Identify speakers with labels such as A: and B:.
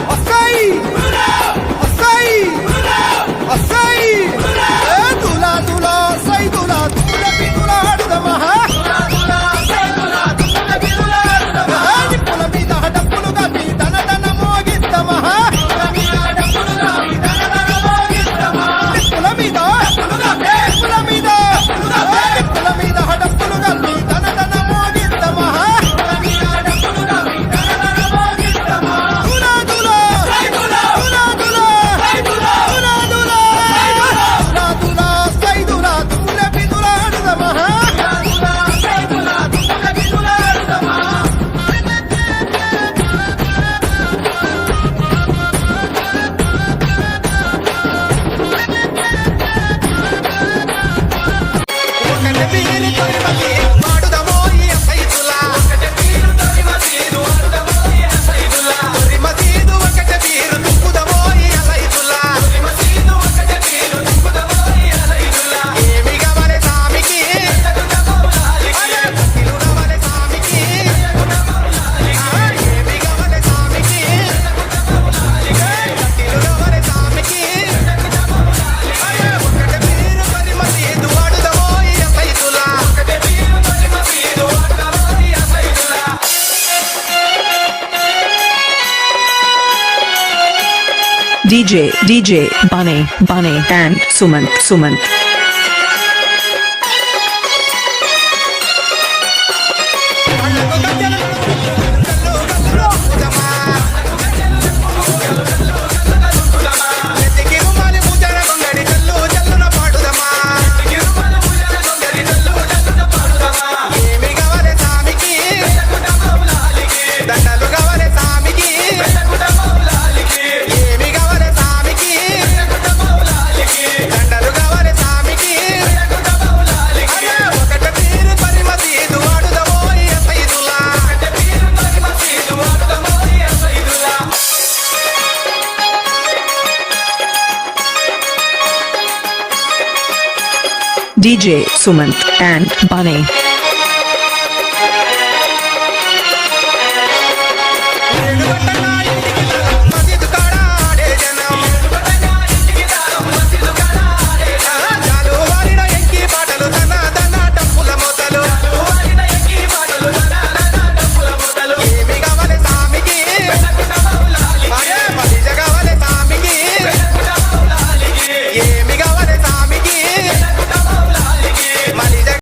A: వస్తాయి వస్తాయి వస్తాయి తులా తులా సై తులా తుల పితుల ఆడుదమా నిప్పుల మీద డప్పులుగా మీ దన దన మోగిద్దమా నిప్పుల మీద నిప్పుల మీద నిప్పుల మీద డప్పులుగా మీ దన దన మోగిద్దమా తులా తులా తులా తులా తులా తులా తులా తులా సై తులా తుల పితుల ఆడుదమా ఒకటి వీరి తొలిమతి వాడుదమో ఈ సైతులా తొలిమతీదు ఒకటి వీరు తుప్పుదమో ఈ సైతులా ఏమి గవలె సామికి తిరునవలె సామికి ఏమి గవలె సామికి తిరునవలె సామికి ఒకటి వీరు తొలిమతీదు వాడుదమో ఈ సైతులా
B: DJ Bunny and Sumant.
A: ఏమి గవలె సామికి దండలు గవలె సామికి ఏమి గవలె సామికి దండలు గవలె సామికి ఒకట తీరు పరిమతీదు వాడుదమో ఈ సైదులా
B: DJ Sumant and Bunny.